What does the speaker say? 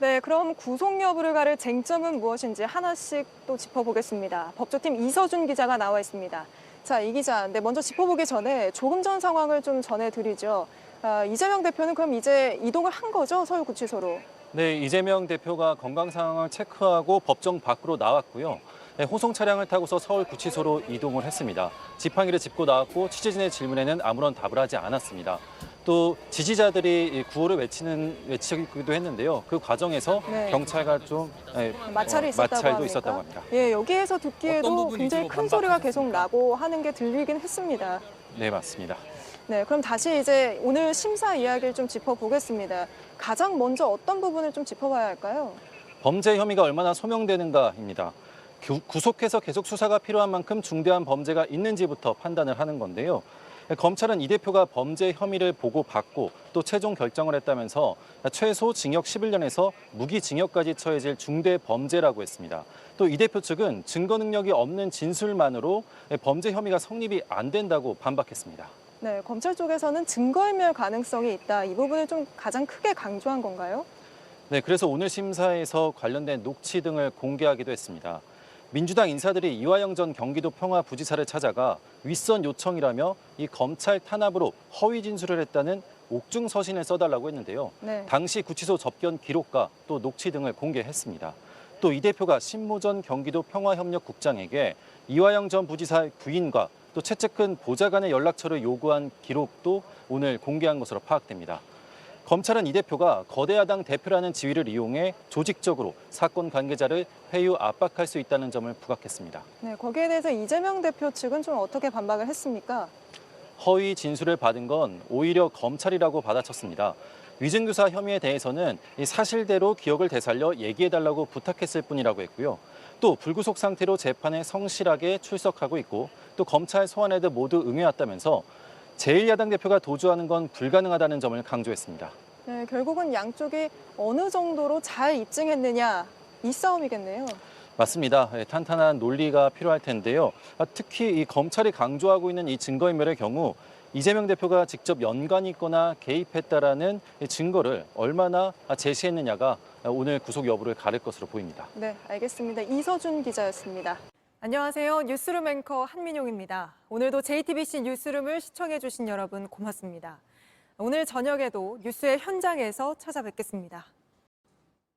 네, 그럼 구속 여부를 가를 쟁점은 무엇인지 하나씩 또 짚어보겠습니다. 법조팀 이서준 기자가 나와 있습니다. 자, 이 기자, 네, 먼저 짚어보기 전에 조금 전 상황을 좀 전해드리죠. 이재명 대표는 그럼 이제 이동을 한 거죠? 서울구치소로. 네, 이재명 대표가 건강 상황을 체크하고 법정 밖으로 나왔고요. 네, 호송 차량을 타고서 서울구치소로 이동을 했습니다. 지팡이를 짚고 나왔고 취재진의 질문에는 아무런 답을 하지 않았습니다. 또 지지자들이 구호를 외치기도 했는데요. 그 과정에서 네. 경찰과 좀 마찰이 있었다고 마찰도 합니까? 있었다고 합니다. 예, 여기에서 어떤 듣기에도 부분이 굉장히 주로 큰 소리가 계속 반박하셨습니까? 나고 하는 게 들리긴 했습니다. 네, 맞습니다. 네, 그럼 다시 이제 오늘 심사 이야기를 좀 짚어보겠습니다. 가장 먼저 어떤 부분을 좀 짚어봐야 할까요? 범죄 혐의가 얼마나 소명되는가입니다. 구속해서 계속 수사가 필요한 만큼 중대한 범죄가 있는지부터 판단을 하는 건데요. 검찰은 이 대표가 범죄 혐의를 보고받고 또 최종 결정을 했다면서 최소 징역 11년에서 무기징역까지 처해질 중대 범죄라고 했습니다. 또 이 대표 측은 증거 능력이 없는 진술만으로 범죄 혐의가 성립이 안 된다고 반박했습니다. 네, 검찰 쪽에서는 증거인멸 가능성이 있다. 이 부분을 좀 가장 크게 강조한 건가요? 네, 그래서 오늘 심사에서 관련된 녹취 등을 공개하기도 했습니다. 민주당 인사들이 이화영 전 경기도 평화부지사를 찾아가 윗선 요청이라며 이 검찰 탄압으로 허위 진술을 했다는 옥중 서신을 써달라고 했는데요. 네. 당시 구치소 접견 기록과 또 녹취 등을 공개했습니다. 또 이 대표가 신모 전 경기도 평화협력국장에게 이화영 전 부지사의 부인과 또 채측근 보좌관의 연락처를 요구한 기록도 오늘 공개한 것으로 파악됩니다. 검찰은 이 대표가 거대 야당 대표라는 지위를 이용해 조직적으로 사건 관계자를 회유 압박할 수 있다는 점을 부각했습니다. 네, 거기에 대해서 이재명 대표 측은 좀 어떻게 반박을 했습니까? 허위 진술을 받은 건 오히려 검찰이라고 받아쳤습니다. 위증교사 혐의에 대해서는 이 사실대로 기억을 되살려 얘기해달라고 부탁했을 뿐이라고 했고요. 또 불구속 상태로 재판에 성실하게 출석하고 있고 또 검찰 소환에도 모두 응해왔다면서 제1야당 대표가 도주하는 건 불가능하다는 점을 강조했습니다. 네, 결국은 양쪽이 어느 정도로 잘 입증했느냐 이 싸움이겠네요. 맞습니다. 탄탄한 논리가 필요할 텐데요. 특히 이 검찰이 강조하고 있는 이 증거인멸의 경우 이재명 대표가 직접 연관이 있거나 개입했다라는 증거를 얼마나 제시했느냐가 오늘 구속 여부를 가릴 것으로 보입니다. 네, 알겠습니다. 이서준 기자였습니다. 안녕하세요. 뉴스룸 앵커 한민용입니다. 오늘도 JTBC 뉴스룸을 시청해주신 여러분 고맙습니다. 오늘 저녁에도 뉴스의 현장에서 찾아뵙겠습니다.